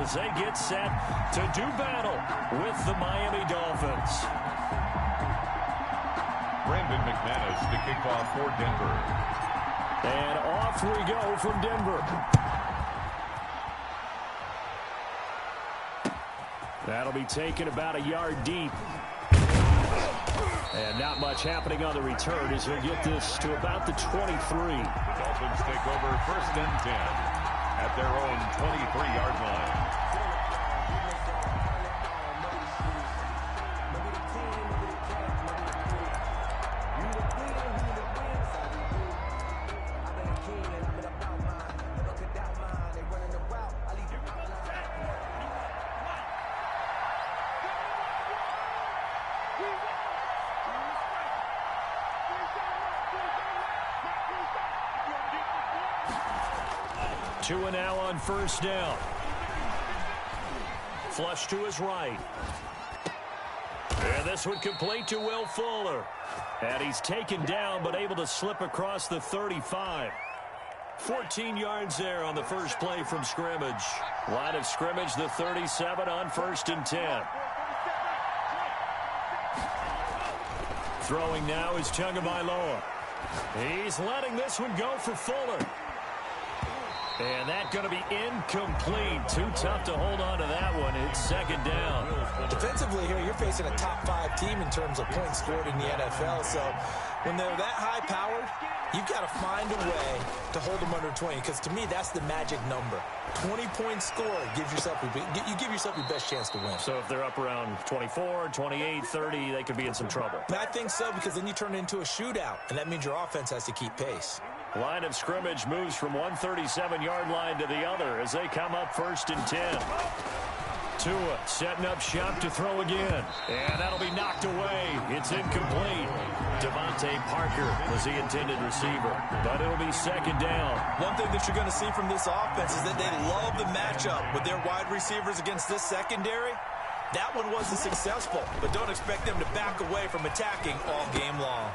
as they get set to do battle with the Miami Dolphins. Brandon McManus to kick off for Denver. And off we go from Denver. That'll be taken about a yard deep. And not much happening on the return as he'll get this to about the 23. The Dolphins take over 1st and 10 at their own 23-yard line. Two and now on 1st down. Flush to his right. And this one complete to Will Fuller. And he's taken down but able to slip across the 35. 14 yards there on the first play from scrimmage. Line of scrimmage, the 37 on 1st and 10. Throwing now is Tagovailoa. He's letting this one go for Fuller. And that's going to be incomplete. Too tough to hold on to that one. It's 2nd down. Defensively here, you're facing a top 5 team in terms of points scored in the NFL. So when they're that high-powered, you've got to find a way to hold them under 20. Because to me, that's the magic number. 20 points scored gives yourself you give yourself your best chance to win. So if they're up around 24, 28, 30, they could be in some trouble. I think so, because then you turn it into a shootout, and that means your offense has to keep pace. Line of scrimmage moves from one 37-yard line to the other as they come up 1st and 10. Tua setting up shop to throw again. And that'll be knocked away. It's incomplete. Devontae Parker was the intended receiver, but it'll be 2nd down. One thing that you're going to see from this offense is that they love the matchup with their wide receivers against this secondary. That one wasn't successful, but don't expect them to back away from attacking all game long.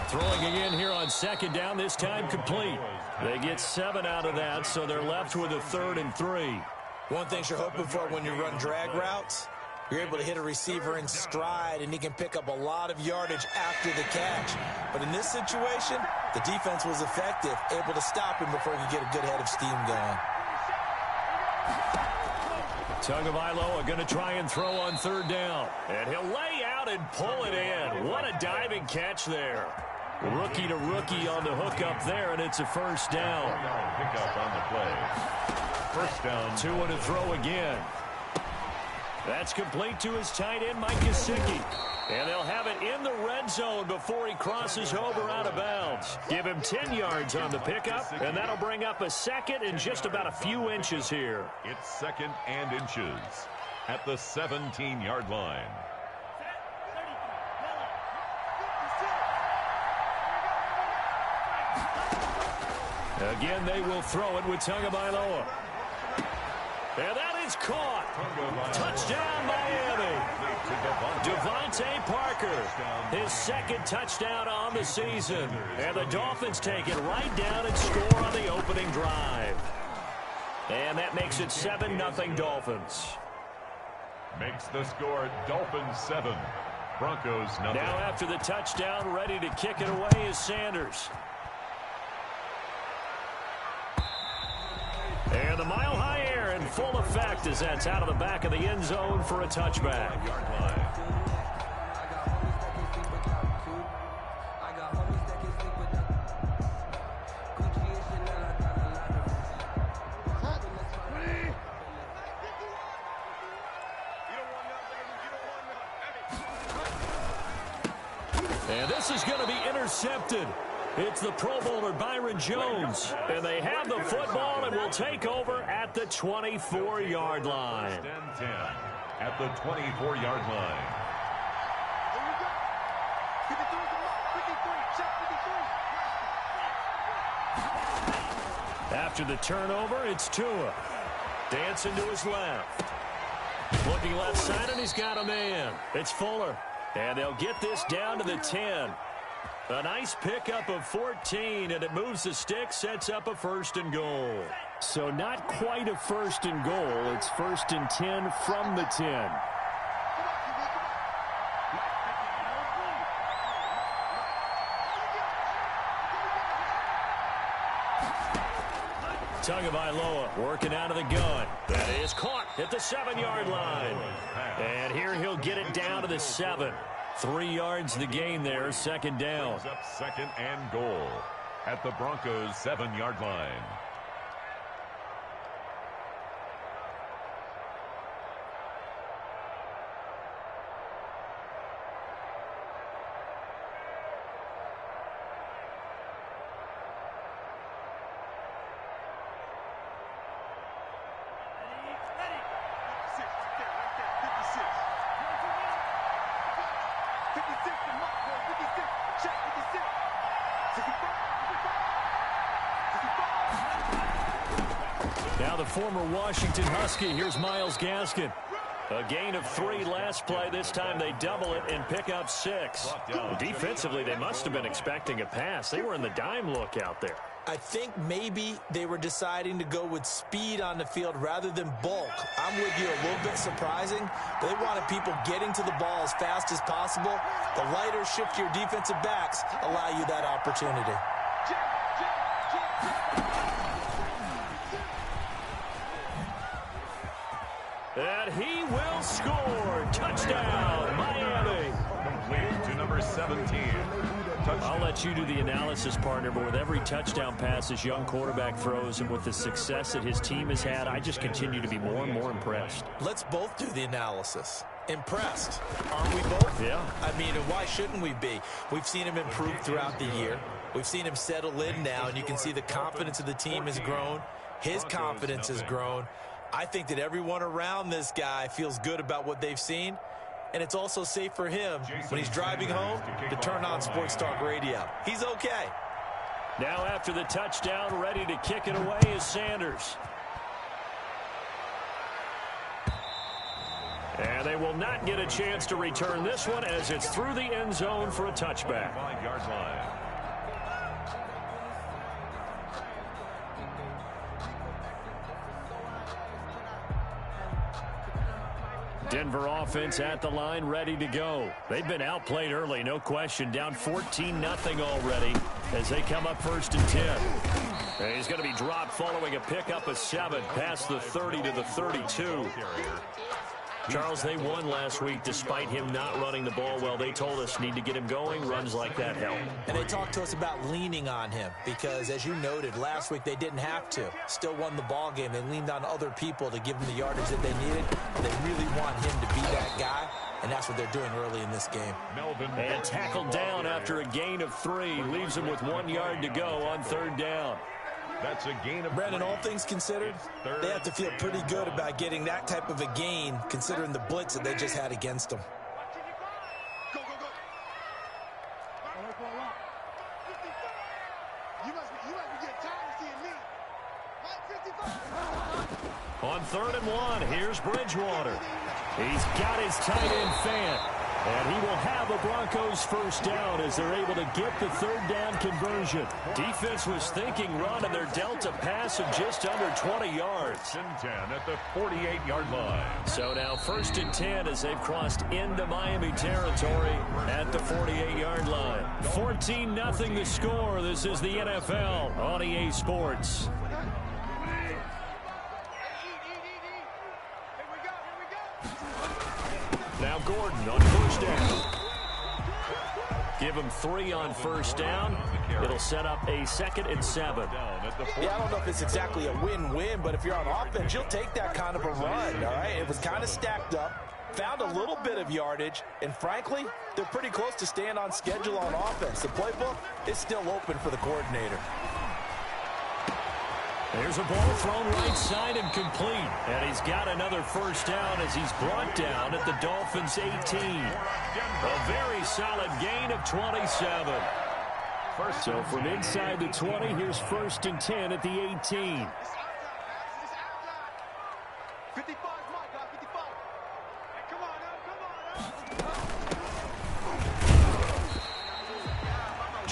Throwing again here on 2nd down, this time complete. They get 7 out of that, so they're left with a 3rd and 3. One thing you're hoping for when you run drag routes, you're able to hit a receiver in stride, and he can pick up a lot of yardage after the catch. But in this situation, the defense was effective, able to stop him before he could get a good head of steam going. Tagovailoa going to try and throw on 3rd down. And he'll lay out and pull it in. What a diving catch there. Rookie to rookie on the hook up there, and it's a 1st down. Pick up on the play. 1st down. 2 and a throw again. That's complete to his tight end, Mike Gesicki. And they'll have it in the red zone before he crosses over out of bounds. Give him 10 yards on the pickup, and that'll bring up a 2nd and just about a few inches here. It's 2nd and inches at the 17-yard line. Again, they will throw it with Tagovailoa. And that is caught. Touchdown, Miami. Devontae Parker, his 2nd touchdown on the season. And the Dolphins take it right down and score on the opening drive. And that makes it 7-0 Dolphins. Makes the score Dolphins 7, Broncos 0. Now after the touchdown, ready to kick it away is Sanders. And the mile-high air in full effect as that's out of the back of the end zone for a touchback. And this is going to be intercepted. It's the Pro Bowler Byron Jones. And they have the football and will take over at the 24-yard line. 10 at the 24-yard line. After the turnover, it's Tua. Dancing to his left. Looking left side, and he's got a man. It's Fuller. And they'll get this down to the 10. A nice pickup of 14, and it moves the stick, sets up a 1st and goal. So not quite a first and goal. It's first and 10 from the 10. Tagovailoa working out of the gun. That is caught at the 7-yard line. And here he'll get it down to the 7. 3 yards the gain there, second down. Up second and goal at the Broncos' 7-yard line. Now the former Washington Husky, here's Myles Gaskin. A gain of 3 last play. This time they double it and pick up 6. Defensively, they must have been expecting a pass. They were in the dime look out there. I think maybe they were deciding to go with speed on the field rather than bulk. I'm with you, a little bit surprising. They wanted people getting to the ball as fast as possible. The lighter, shiftier defensive backs allow you that opportunity. And he will score. Touchdown, Miami. Completed to number 17. I'll let you do the analysis, partner, but with every touchdown pass this young quarterback throws and with the success that his team has had, I just continue to be more and more impressed. Let's both do the analysis. Impressed, aren't we both? Yeah. I mean, and why shouldn't we be? We've seen him improve throughout the year. We've seen him settle in now, and you can see the confidence of the team has grown. His confidence has grown. I think that everyone around this guy feels good about what they've seen, and it's also safe for him when he's driving home to turn on Sports Talk Radio. He's okay. Now after the touchdown, ready to kick it away is Sanders. And they will not get a chance to return this one as it's through the end zone for a touchback. 5-yard line. Denver offense at the line, ready to go. They've been outplayed early, no question. Down 14-0 already as they come up first and 10. And he's going to be dropped following a pickup of 7 past the 30 to the 32. Charles, they won last week despite him not running the ball well. They told us need to get him going. Runs like that help. And they talked to us about leaning on him because, as you noted, last week they didn't have to. Still won the ball game. They leaned on other people to give them the yardage that they needed. They really want him to be that guy, and that's what they're doing early in this game. And tackled down after a gain of 3. Leaves him with 1 yard to go on third down. That's a gain of Brandon, all things considered, they have to feel pretty good about getting that type of a gain considering the blitz that they just had against them. On 3rd and 1, here's Bridgewater. He's got his tight end fan. And he will have a Broncos first down as they're able to get the 3rd down conversion. Defense was thinking run, and they're dealt a pass of just under 20 yards. And 10 at the 48-yard line. So now 1st and 10 as they've crossed into Miami territory at the 48-yard line. 14-0 the score. This is the NFL on EA Sports. Now Gordon on first down. Give him 3 on first down. It'll set up a 2nd and 7. Yeah, I don't know if it's exactly a win-win, but if you're on offense, you'll take that kind of a run, all right? It was kind of stacked up, found a little bit of yardage, and frankly, they're pretty close to staying on schedule on offense. The playbook is still open for the coordinator. There's a ball thrown right side and complete. And he's got another first down as he's brought down at the Dolphins' 18. A very solid gain of 27. So from inside the 20, here's 1st and 10 at the 18.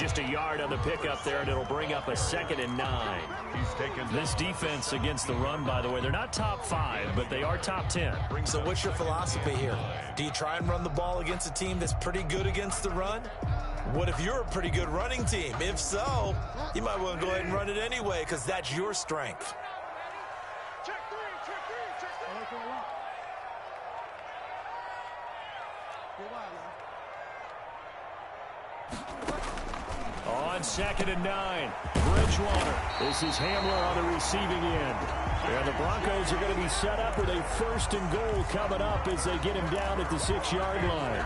just a yard on the pickup there, and it'll bring up a 2nd and 9. He's taken this defense against the run, by the way, they're not top 5, but they are top 10. So what's your philosophy here? Do you try and run the ball against a team that's pretty good against the run? What if you're a pretty good running team? If so, you might want to go ahead and run it anyway because that's your strength. On 2nd and 9, Bridgewater. This is Hamler on the receiving end. And the Broncos are going to be set up with a 1st and goal coming up as they get him down at the 6-yard line.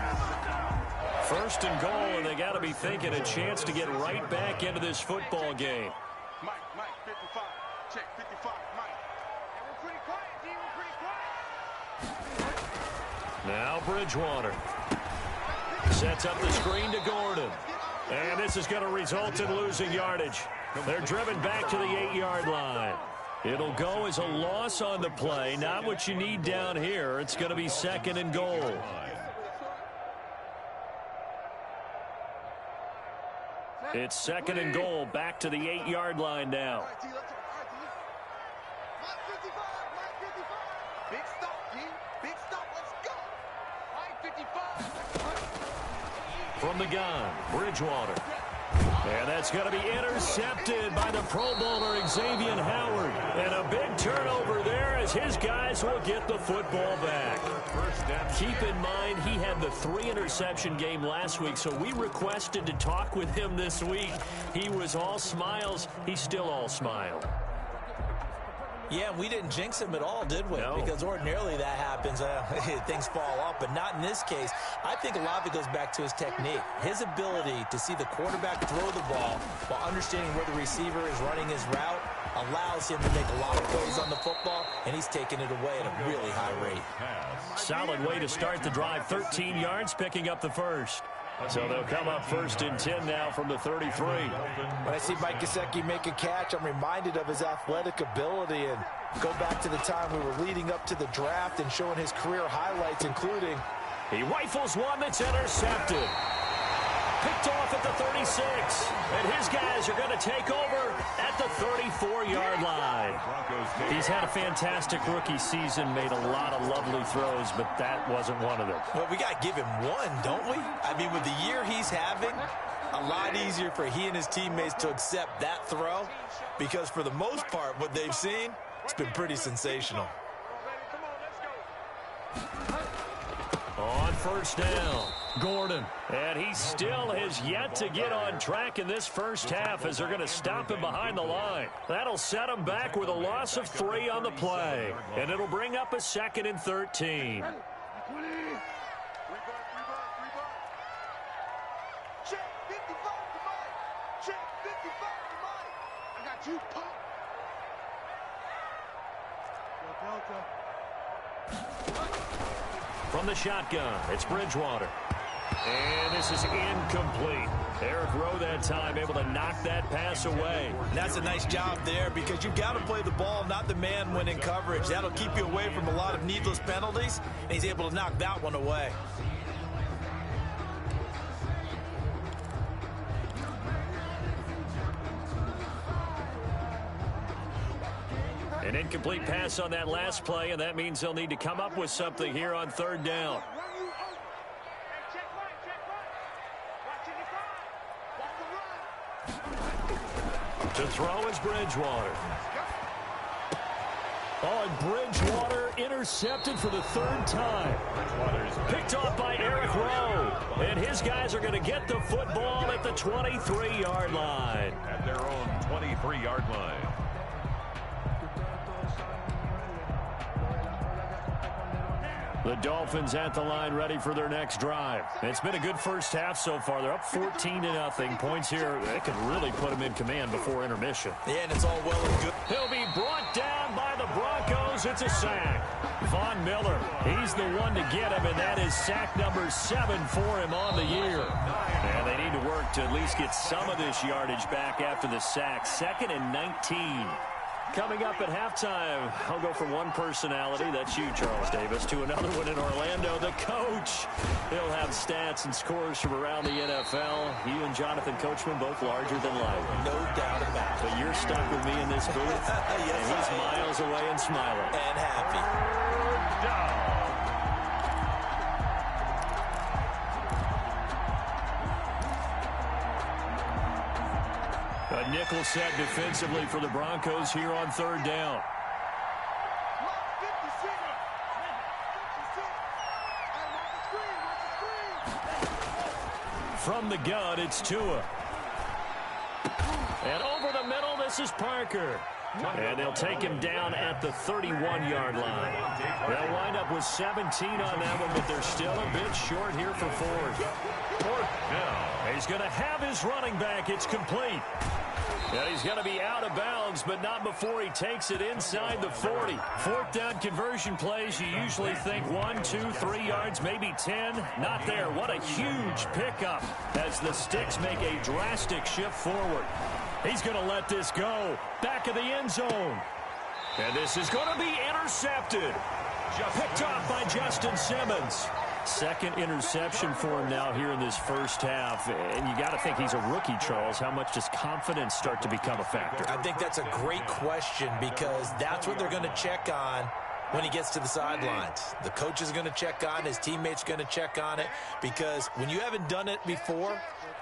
1st and goal, and they got to be thinking a chance to get right back into this football game. Mike, 55. Check 55, Mike. And we're pretty quiet, D. We're pretty quiet. Now Bridgewater. Sets up the screen to Gordon. And this is going to result in losing yardage. They're driven back to the 8-yard line. It'll go as a loss on the play. Not what you need down here. It's going to be 2nd and goal. It's 2nd and goal, back to the 8-yard line now. Big stop, D. Big stop. Let's go. Mike 55. From the gun, Bridgewater. And that's going to be intercepted by the Pro Bowler Xavier Howard. And a big turnover there as his guys will get the football back. Keep in mind, he had the 3-interception game last week, so we requested to talk with him this week. He was all smiles. He's still all smile. Yeah, we didn't jinx him at all, did we? No. Because ordinarily that happens. Things fall off, but not in this case. I think a lot of it goes back to his technique. His ability to see the quarterback throw the ball while understanding where the receiver is running his route allows him to make a lot of plays on the football, and he's taking it away at a really high rate. Solid way to start the drive. 13 yards, picking up the 1st. So they'll come up 1st and 10 now from the 33. When I see Mike Gesicki make a catch, I'm reminded of his athletic ability and go back to the time we were leading up to the draft and showing his career highlights, including... He rifles one that's intercepted. Picked off at the 36. And his guys are going to take over at the 34-yard line. He's had a fantastic rookie season, made a lot of lovely throws, but that wasn't one of them. Well, we got to give him one, don't we? I mean, with the year he's having, a lot easier for he and his teammates to accept that throw because for the most part, what they've seen, it's been pretty sensational. On 1st down, Gordon. And he still has yet to get on track in this first half as they're going to stop him behind the line. That'll set him back with a loss of 3 on the play. And it'll bring up a 2nd and 13. Check 55 to Mike. Check 55 to Mike. I got you, Pop. From the shotgun, it's Bridgewater. And this is incomplete. Eric Rowe that time able to knock that pass away. That's a nice job there because you've got to play the ball, not the man when in coverage. That'll keep you away from a lot of needless penalties, and he's able to knock that one away. An incomplete pass on that last play, and that means they'll need to come up with something here on 3rd down. To throw is Bridgewater. Oh, and Bridgewater intercepted for the 3rd time. Picked off by Eric Rowe. And his guys are going to get the football at the 23-yard line. At their own 23-yard line. The Dolphins at the line ready for their next drive. It's been a good first half so far. They're up 14-0. Points here, they could really put them in command before intermission. Yeah, and it's all well and good. He'll be brought down by the Broncos. It's a sack. Von Miller, he's the one to get him, and that is sack number 7 for him on the year. And they need to work to at least get some of this yardage back after the sack. 2nd and 19. Coming up at halftime, I'll go from one personality, that's you, Charles Davis, to another one in Orlando, the coach. He'll have stats and scores from around the NFL. You and Jonathan Coachman both larger than life. No doubt about it. But you're stuck with me in this booth, Yes, and he's miles away and smiling. And happy. Down. A nickel set defensively for the Broncos here on third down. From the gun, it's Tua. And over the middle, this is Parker. And they'll take him down at the 31-yard line. They'll wind up with 17 on that one, but they're still a bit short here for fourth. Fourth down. He's going to have his running back. It's complete. And he's going to be out of bounds, but not before he takes it inside the 40. Fourth down conversion plays, you usually think 1, 2, 3 yards, maybe 10. Not there. What a huge pickup as the Sticks make a drastic shift forward. He's going to let this go. Back of the end zone. And this is going to be intercepted. Picked off by Justin Simmons. Second interception for him now here in this first half. And you got to think he's a rookie, Charles. How much does confidence start to become a factor? I think that's a great question because that's what they're going to check on when he gets to the sidelines. The coach is going to check on, his teammates going to check on it, because when you haven't done it before,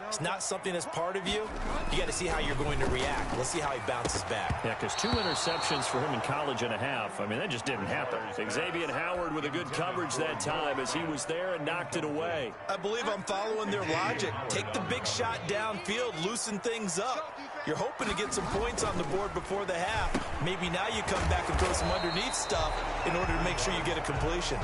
it's not something that's part of you. You got to see how you're going to react. Let's see how he bounces back. Yeah, because 2 interceptions for him in college and a half. I mean, that just didn't happen. Xavier Howard with a good coverage that time as he was there and knocked it away. I believe I'm following their logic. Take the big shot downfield, loosen things up. You're hoping to get some points on the board before the half. Maybe now you come back and throw some underneath stuff in order to make sure you get a completion.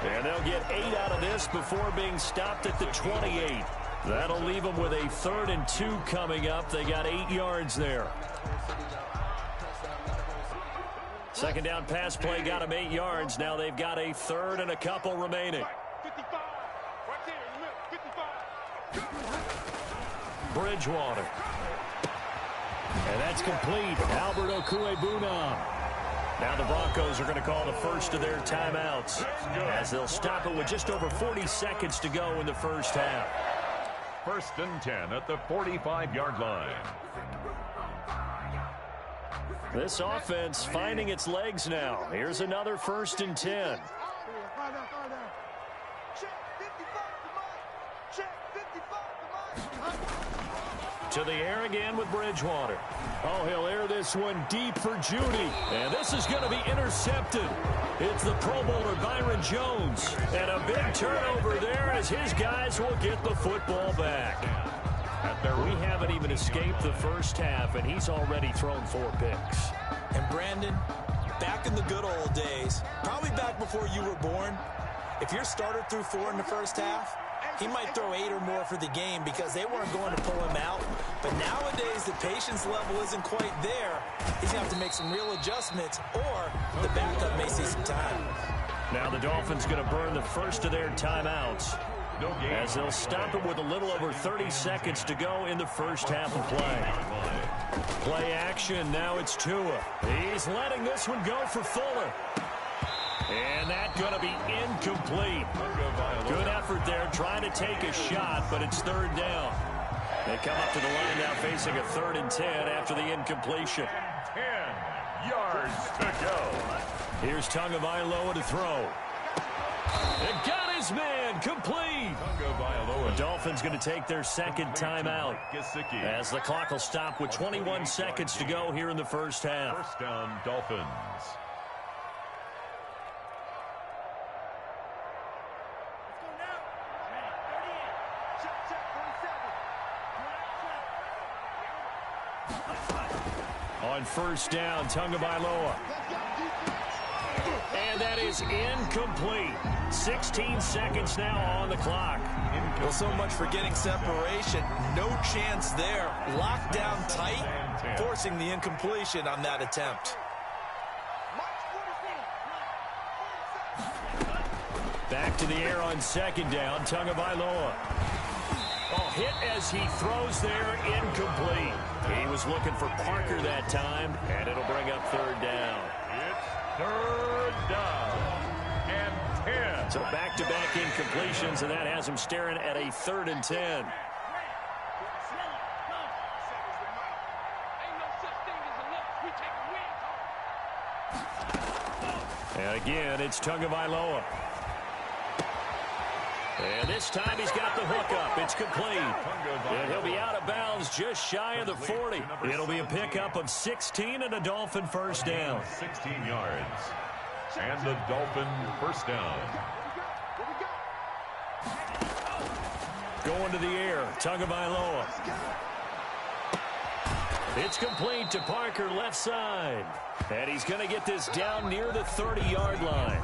And they'll get 8 out of this before being stopped at the 28. That'll leave them with a 3rd and 2 coming up. They got 8 yards there. Second down pass play got them 8 yards. Now they've got a 3rd and a couple remaining. 55. Right there in the middle. 55. Bridgewater. And that's complete. Albert Okuebuna. Now the Broncos are going to call the first of their timeouts as they'll stop it with just over 40 seconds to go in the first half. 1st and 10 at the 45-yard line. This offense finding its legs now. Here's another 1st and 10. To the air again with Bridgewater. Oh, he'll air this one deep for Judy. And this is going to be intercepted. It's the Pro Bowler Byron Jones. And a big turnover there as his guys will get the football back. We haven't even escaped the first half, and he's already thrown 4 picks. And Brandon, back in the good old days, probably back before you were born, if your starter threw 4 in the first half, he might throw 8 or more for the game because they weren't going to pull him out. But nowadays, the patience level isn't quite there. He's going to have to make some real adjustments, or the backup may see some time. Now the Dolphins going to burn the first of their timeouts as they'll stop it with a little over 30 seconds to go in the first half of play. Play action. Now it's Tua. He's letting this one go for Fuller. And that's going to be incomplete. Good effort there trying to take a shot, but it's 3rd down. They come up to the line now facing a 3rd and 10 after the incompletion. 10 yards to go. Here's Tagovailoa to throw. And got his man complete. The Dolphins going to take their 2nd timeout as the clock will stop with 21 seconds to go here in the first half. First down, Dolphins. On first down, Tagovailoa. And that is incomplete. 16 seconds now on the clock. Well, so much for getting separation. No chance there. Locked down tight, forcing the incompletion on that attempt. Back to the air on 2nd down, Tagovailoa. Hit as he throws there, incomplete. He was looking for Parker that time, and it'll bring up third down. It's third down and 10. So back-to-back incompletions, and that has him staring at a 3rd and 10. And again, it's Tagovailoa. And this time he's got the hook up. It's complete. And he'll be out of bounds just shy of the 40. It'll be a pickup of 16 and a Dolphin first down. 16 yards. And the Dolphin first down. Going to the air, Tagovailoa. It's complete to Parker, left side. And he's going to get this down near the 30-yard line.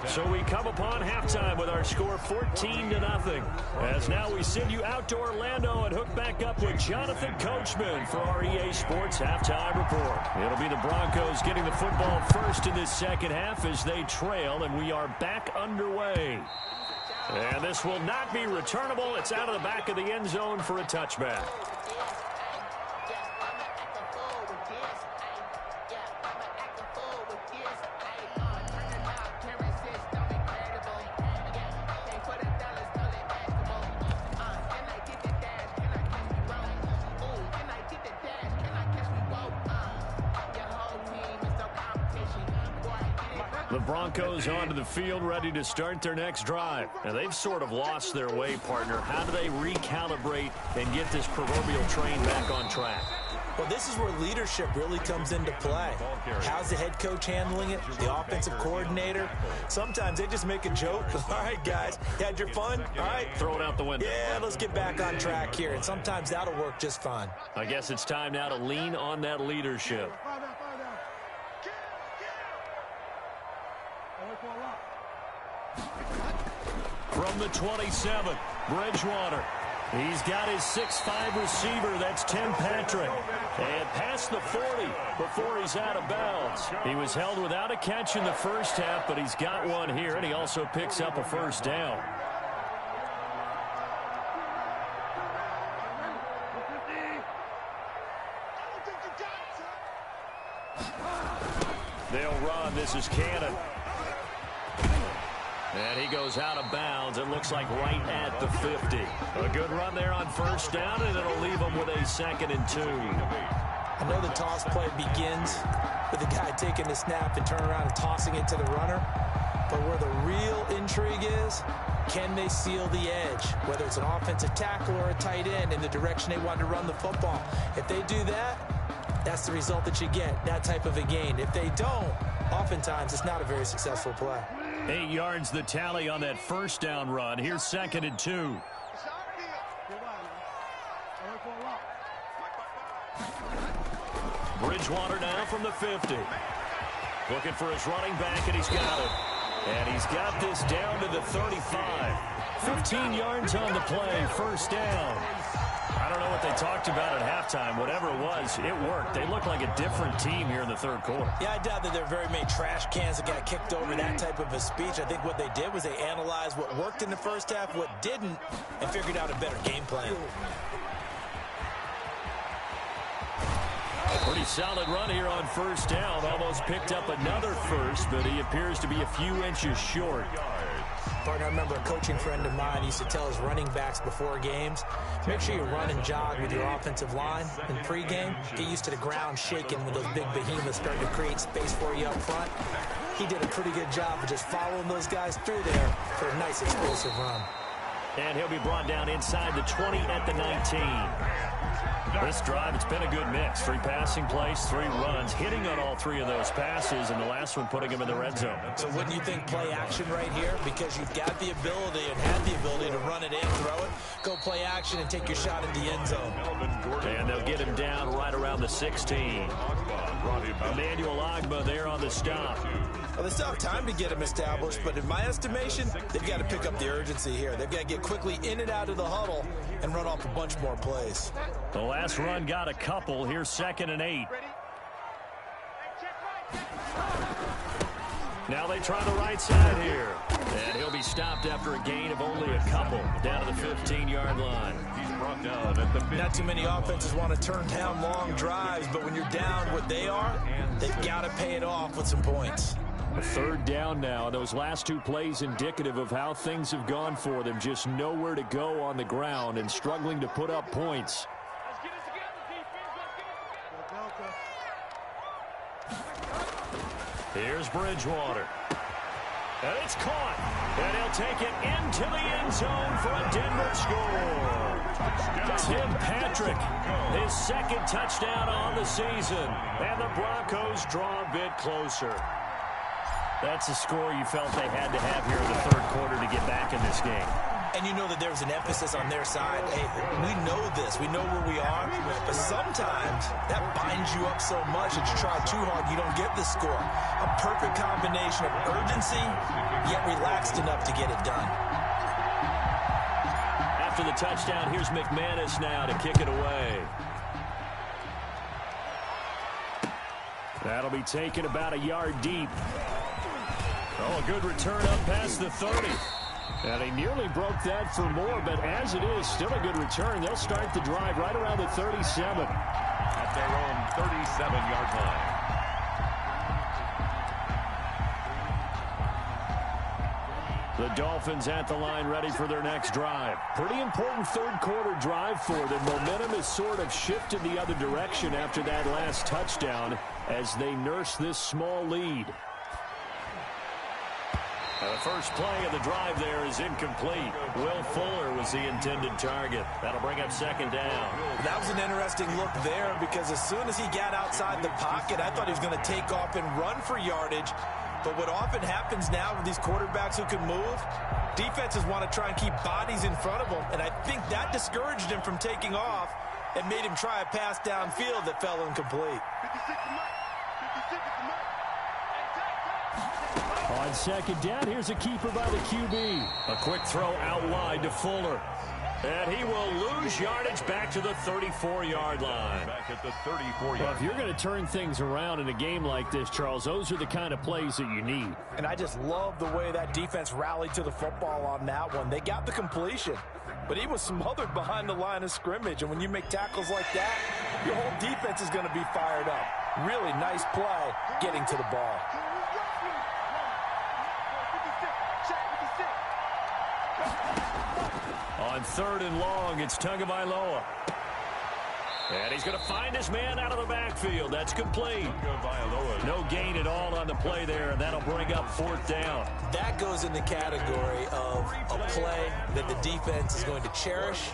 So we come upon halftime with our score 14-0. As now we send you out to Orlando and hook back up with Jonathan Coachman for our EA Sports Halftime Report. It'll be the Broncos getting the football first in this second half as they trail, and we are back underway. And this will not be returnable. It's out of the back of the end zone for a touchback. The Broncos onto the field, ready to start their next drive. Now, they've sort of lost their way, partner. How do they recalibrate and get this proverbial train back on track? Well, this is where leadership really comes into play. How's the head coach handling it? The offensive coordinator? Sometimes they just make a joke. All right, guys, you had your fun? All right. Throw it out the window. Yeah, let's get back on track here. And sometimes that'll work just fine. I guess it's time now to lean on that leadership. From the 27, Bridgewater. He's got his 6'5" receiver. That's Tim Patrick. And past the 40 before he's out of bounds. He was held without a catch in the first half, but he's got one here, and he also picks up a first down. They'll run. This is Cannon. And he goes out of bounds. It looks like right at the 50. A good run there on first down, and it'll leave him with a 2nd and 2. I know the toss play begins with the guy taking the snap and turning around and tossing it to the runner. But where the real intrigue is, can they seal the edge? Whether it's an offensive tackle or a tight end in the direction they want to run the football. If they do that, that's the result that you get, that type of a gain. If they don't, oftentimes it's not a very successful play. 8 yards the tally on that first down run. Here's 2nd and 2. Bridgewater now from the 50. Looking for his running back, and he's got it. And he's got this down to the 35. 15 yards on the play, first down. I don't know what they talked about at halftime. Whatever it was, it worked. They look like a different team here in the third quarter. Yeah, I doubt that there are very many trash cans that got kicked over, that type of a speech. I think what they did was they analyzed what worked in the first half, what didn't, and figured out a better game plan. A pretty solid run here on first down. Almost picked up another first, but he appears to be a few inches short. Partner, I remember a coaching friend of mine used to tell his running backs before games, make sure you run and jog with your offensive line in pregame. Get used to the ground shaking when those big behemoths start to create space for you up front. He did a pretty good job of just following those guys through there for a nice explosive run. And he'll be brought down inside the 20 at the 19. This drive, it's been a good mix. 3 passing plays, 3 runs, hitting on all 3 of those passes, and the last one putting him in the red zone. So wouldn't you think play action right here? Because you've got the ability and have the ability to run it in, throw it, go play action, and take your shot at the end zone. And they'll get him down right around the 16. Emmanuel Ogbah there on the stop. Well, they still have time to get him established, but in my estimation, they've got to pick up the urgency here. They've got to get quickly in and out of the huddle and run off a bunch more plays. The last run got a couple. Here's 2nd and 8. Now they try the right side here. And he'll be be stopped after a gain of only a couple down to the 15-yard line. He's brought down at the 15. Not too many offenses want to turn down long drives, but when you're down what they are, they've got to pay it off with some points. A third down now. Those last two plays indicative of how things have gone for them. Just nowhere to go on the ground and struggling to put up points. Here's Bridgewater. And it's caught. And he'll take it into the end zone for a Denver score. Tim Patrick, his second touchdown on the season. And the Broncos draw a bit closer. That's a score you felt they had to have here in the third quarter to get back in this game. And you know that there's an emphasis on their side. Hey, we know this. We know where we are. But sometimes that binds you up so much that you try too hard, you don't get the score. A perfect combination of urgency, yet relaxed enough to get it done. After the touchdown, here's McManus now to kick it away. That'll be taken about a yard deep. Oh, a good return up past the 30. And he nearly broke that for more, but as it is, still a good return. They'll start the drive right around the 37. At their own 37-yard line. The Dolphins at the line ready for their next drive. Pretty important third quarter drive for them. Momentum has sort of shifted the other direction after that last touchdown as they nurse this small lead. The first play of the drive there is incomplete. Will Fuller was the intended target. That'll bring up second down. That was an interesting look there because as soon as he got outside the pocket, I thought he was going to take off and run for yardage. But what often happens now with these quarterbacks who can move, defenses want to try and keep bodies in front of them. And I think that discouraged him from taking off and made him try a pass downfield that fell incomplete. 56 to Mike. 56 to Mike. On second down, here's a keeper by the QB. A quick throw out wide to Fuller. And he will lose yardage back to the 34-yard line. Back at the 34-yard. Well, if you're going to turn things around in a game like this, Charles, those are the kind of plays that you need. And I just love the way that defense rallied to the football on that one. They got the completion, but he was smothered behind the line of scrimmage. And when you make tackles like that, your whole defense is going to be fired up. Really nice play getting to the ball. On third and long, it's Tagovailoa. And he's going to find his man out of the backfield. That's complete. No gain at all on the play there, and that'll bring up fourth down. That goes in the category of a play that the defense is going to cherish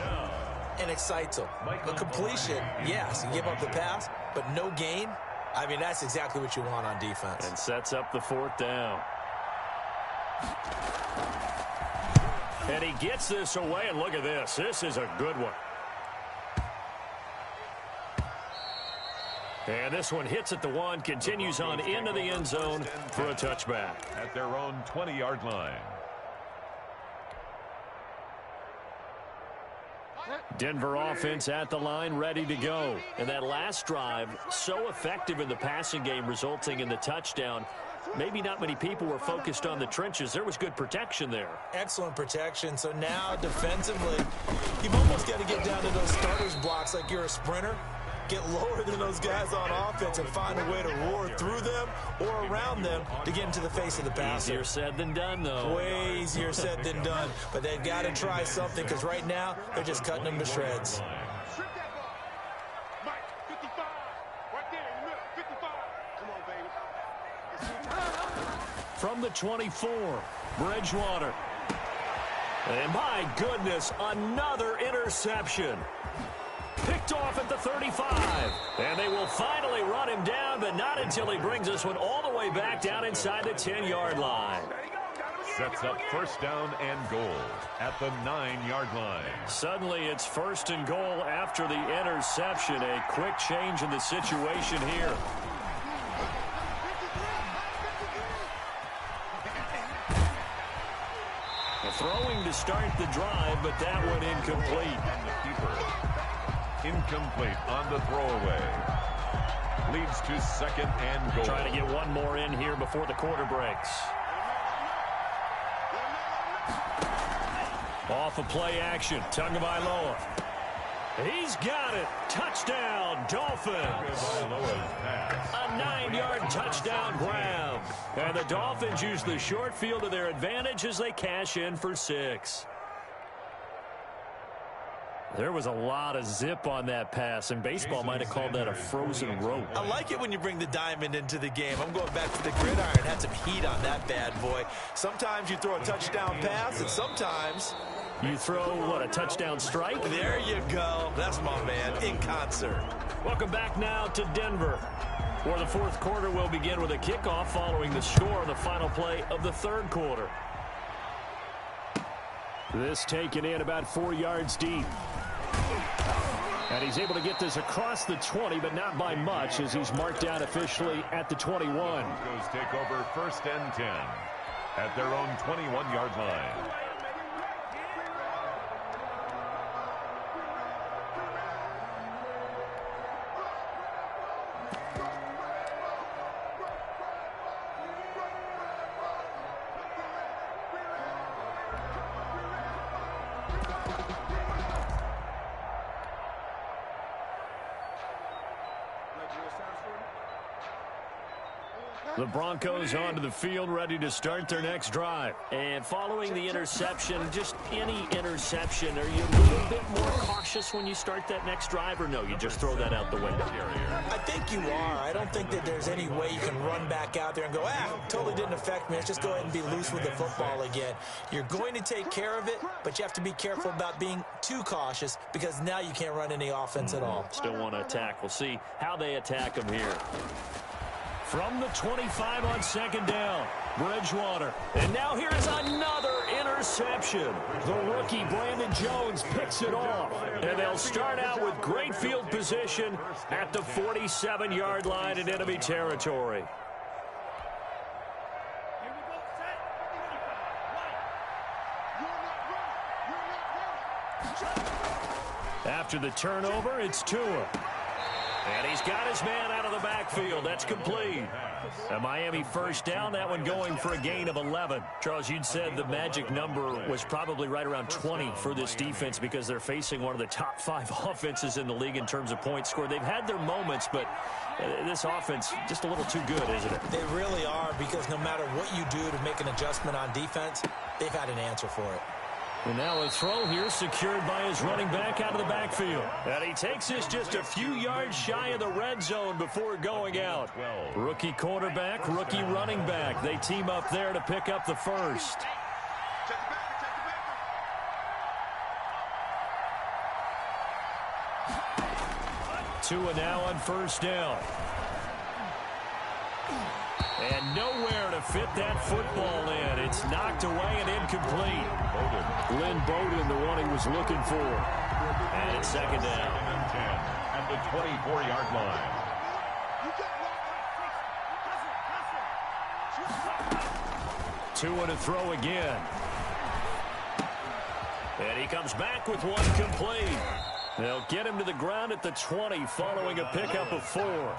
and excites them. A completion, yes, you give up the pass, but no gain. I mean, that's exactly what you want on defense. And sets up the fourth down. And he gets this away, and look at this. This is a good one. And this one hits at the one, continues on into the end zone for a touchback. At their own 20-yard line. Denver offense at the line, ready to go. And that last drive, so effective in the passing game, resulting in the touchdown. Maybe not many people were focused on the trenches. There was good protection there. Excellent protection. So now defensively, you've almost got to get down to those starters blocks like you're a sprinter. Get lower than those guys on offense and find a way to roar through them or around them to get into the face of the passer. Easier said than done, though. Way easier said than done. But they've got to try something because right now they're just cutting them to shreds. Strip that ball. Mike, 55. Right there in the middle. 55. Come on, baby. From the 24, Bridgewater. And my goodness, another interception. Picked off at the 35. And they will finally run him down, but not until he brings this one all the way back down inside the 10-yard line. Sets up first down and goal at the 9-yard line. Suddenly it's first and goal after the interception. A quick change in the situation here. Throwing to start the drive, but that one incomplete. And the keeper. Incomplete on the throwaway. Leads to second and goal. Trying to get one more in here before the quarter breaks. Off of play action. Tagovailoa. He's got it. Touchdown, Dolphins. A 9-yard touchdown grab. And the Dolphins use the short field to their advantage as they cash in for 6. There was a lot of zip on that pass, and baseball might have called that a frozen rope. I like it when you bring the diamond into the game. I'm going back to the gridiron. Had some heat on that bad boy. Sometimes you throw a touchdown pass, and sometimes you throw, what, a touchdown strike? There you go. That's my man, in concert. Welcome back now to Denver, where the fourth quarter will begin with a kickoff following the score on the final play of the third quarter. This taken in about 4 yards deep. And he's able to get this across the 20, but not by much, as he's marked down officially at the 21. Broncos take over 1st and 10 at their own 21-yard line. The Broncos onto the field, ready to start their next drive. And following the interception, just any interception, are you a little bit more cautious when you start that next drive, or no, you just throw that out the window? I think you are. I don't think that there's any way you can run back out there and go, totally didn't affect me. Let's just go ahead and be loose with the football again. You're going to take care of it, but you have to be careful about being too cautious, because now you can't run any offense at all. Still want to attack. We'll see how they attack them here. From the 25 on second down, Bridgewater. And now here's another interception. The rookie, Brandon Jones, picks it off. And they'll start out with great field position at the 47-yard line in enemy territory. After the turnover, it's Tua. And he's got his man out of the backfield. That's complete. A Miami first down, that one going for a gain of 11. Charles, you'd said the magic number was probably right around 20 for this defense because they're facing one of the top 5 offenses in the league in terms of points scored. They've had their moments, but this offense just a little too good, isn't it? They really are, because no matter what you do to make an adjustment on defense, they've had an answer for it. And now a throw here secured by his running back out of the backfield. And he takes this just a few yards shy of the red zone before going out. Rookie quarterback, rookie running back. They team up there to pick up the first. Tua now on first down. And nowhere to fit that football in. It's knocked away and incomplete. Lynn Bowden, the one he was looking for. And it's second down. At the 24-yard line. Tua to throw again. And he comes back with one complete. They'll get him to the ground at the 20 following a pickup of 4.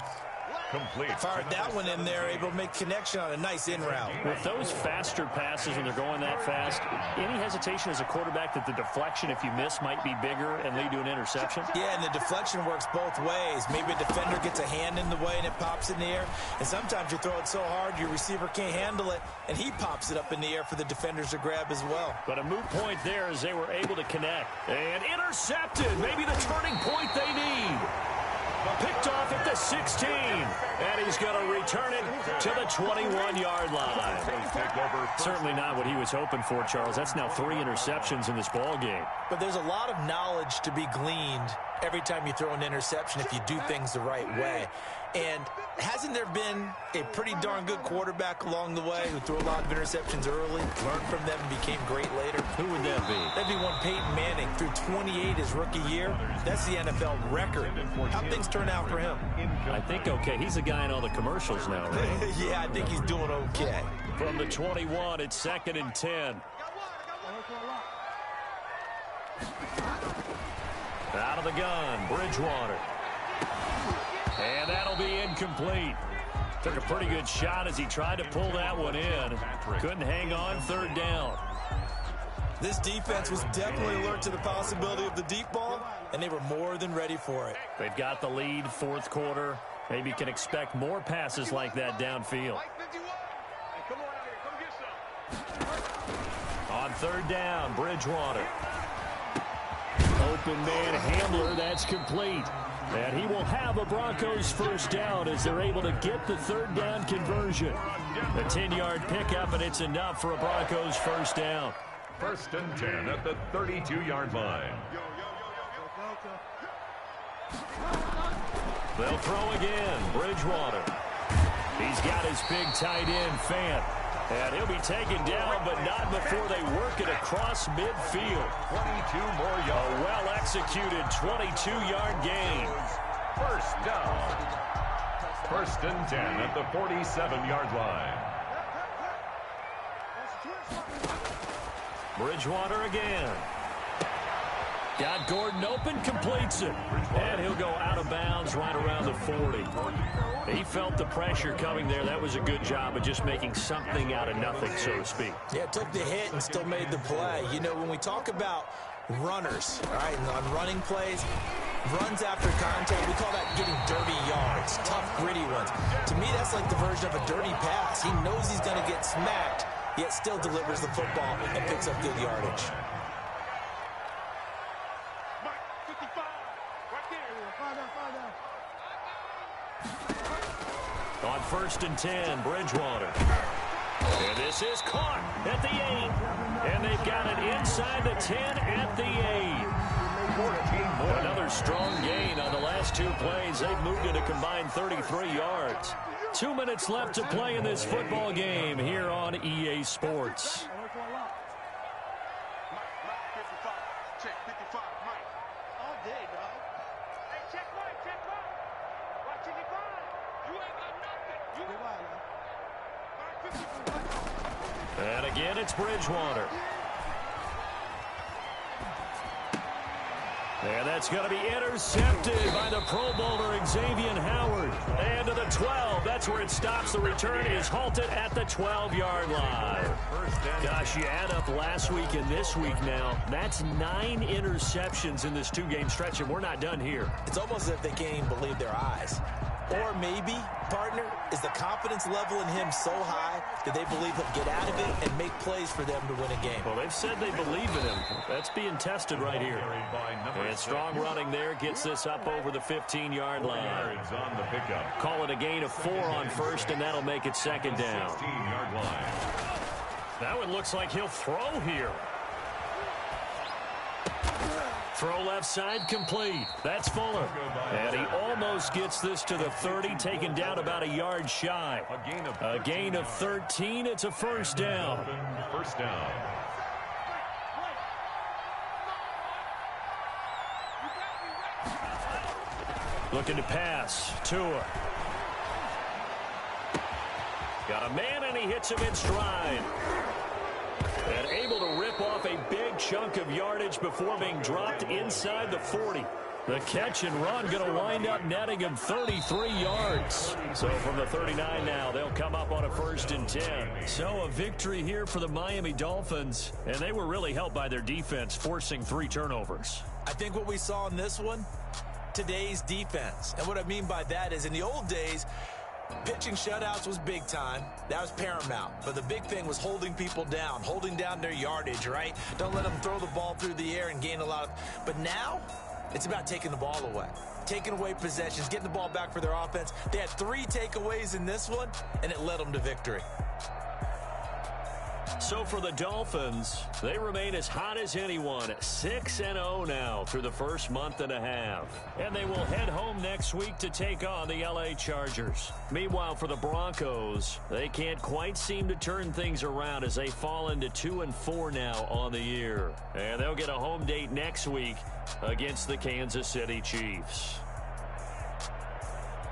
Complete. Fired that one in there, able to make connection on a nice in route. With those faster passes when they're going that fast, any hesitation as a quarterback that the deflection, if you miss, might be bigger and lead to an interception? Yeah, and the deflection works both ways. Maybe a defender gets a hand in the way and it pops in the air. And sometimes you throw it so hard your receiver can't handle it, and he pops it up in the air for the defenders to grab as well. But a moot point there as they were able to connect. And intercepted. Maybe the turning point they need. Picked off at the 16. And he's going to return it to the 21-yard line. Certainly not what he was hoping for, Charles. That's now 3 interceptions in this ball game. But there's a lot of knowledge to be gleaned every time you throw an interception if you do things the right way. And hasn't there been a pretty darn good quarterback along the way who threw a lot of interceptions early, learned from them, and became great later? Who would that be? That'd be one Peyton Manning. Threw 28 his rookie year. That's the NFL record. How'd things turn out for him? I think okay. He's the guy in all the commercials now, right? Yeah, I think he's doing okay. From the 21, it's 2nd and 10. Out of the gun, Bridgewater. And that'll be incomplete. Took a pretty good shot as he tried to pull that one in. Couldn't hang on, 3rd down. This defense was definitely alert to the possibility of the deep ball, and they were more than ready for it. They've got the lead, fourth quarter. Maybe can expect more passes like that downfield. On third down, Bridgewater. Open man Hamler, that's complete. And he will have a Broncos first down as they're able to get the third down conversion. A 10-yard pickup, and it's enough for a Broncos first down. First and 10 at the 32-yard line. They'll throw again. Bridgewater. He's got his big tight end, Fant. And he'll be taken down, but not before they work it across midfield. 22 more yards. A well-executed 22-yard gain. First down. First and 10 at the 47-yard line. Bridgewater again. Got Gordon open, completes it. And he'll go out of bounds right around the 40. He felt the pressure coming there. That was a good job of just making something out of nothing, so to speak. Yeah, took the hit and still made the play. You know, when we talk about runners, all right, and on running plays, runs after contact, we call that getting dirty yards, tough, gritty ones. To me, that's like the version of a dirty pass. He knows he's going to get smacked, yet still delivers the football and picks up good yardage. On first and 10, Bridgewater. And this is caught at the 8. And they've got it inside the 10 at the 8. Another strong gain on the last two plays. They've moved it a combined 33 yards. 2 minutes left to play in this football game here on EA Sports. Check 55, Mike. All day, dog. Hey, check Mike, check Mike. Watch 55. You ain't got nothing. You ain't got nothing. And again, it's Bridgewater. And that's going to be intercepted by the Pro Bowler Xavier Howard. And to the 12. That's where it stops. The return is halted at the 12-yard line. Gosh, you add up last week and this week now. That's 9 interceptions in this two-game stretch, and we're not done here. It's almost as if they can't even believe their eyes. Or maybe, partner, is the confidence level in him so high that they believe he'll get out of it and make plays for them to win a game. Well, they've said they believe in him. That's being tested right here. And strong running there gets this up over the 15-yard line. On the pickup. Call it a gain of 4 on first, and that'll make it second down. 16-yard line. That one looks like he'll throw here. Throw left side complete. That's Fuller. And he almost gets this to the 30, taken down about a yard shy. A gain of 13. It's a first down. First down. Looking to pass. Tua. Got a man, and he hits him in stride. And able to rip off a big chunk of yardage before being dropped inside the 40. The catch and run going to wind up netting him 33 yards. So from the 39 now, they'll come up on a first and 10. So a victory here for the Miami Dolphins. And they were really helped by their defense, forcing 3 turnovers. I think what we saw in this one, today's defense. And what I mean by that is in the old days, pitching shutouts was big time. That was paramount. But the big thing was holding people down, holding down their yardage, right? Don't let them throw the ball through the air and gain a lot of... But now, it's about taking the ball away. Taking away possessions, getting the ball back for their offense. They had 3 takeaways in this one, and it led them to victory. So for the Dolphins, they remain as hot as anyone, 6-0 now through the first month and a half. And they will head home next week to take on the LA Chargers. Meanwhile, for the Broncos, they can't quite seem to turn things around as they fall into 2-4 now on the year. And they'll get a home date next week against the Kansas City Chiefs.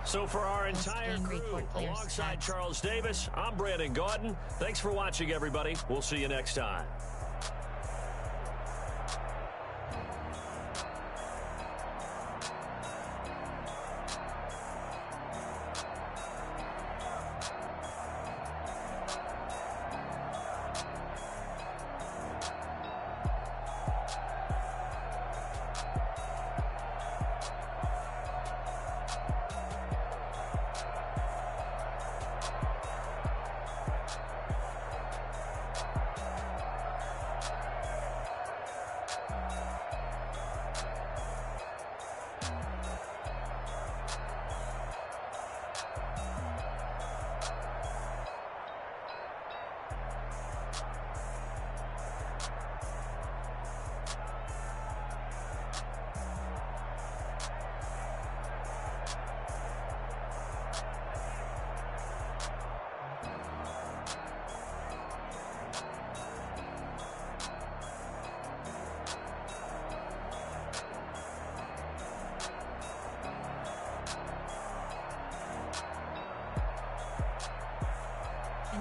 So for our entire crew, alongside Charles Davis, I'm Brandon Gaudin. Thanks for watching, everybody. We'll see you next time.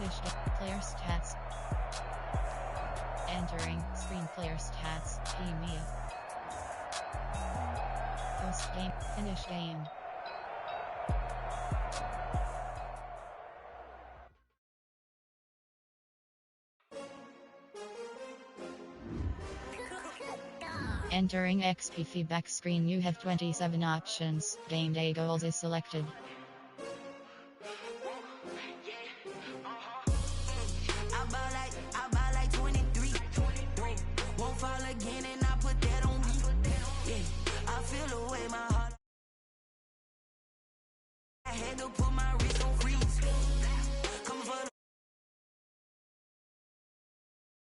Finished. Player stats. Entering screen player stats. EMEA. Post game. Finish game. Entering XP feedback screen, you have 27 options. Game day goals is selected. I buy like 23. Won't fall again and I put that on me. Yeah, I feel the way my heart. I had to put my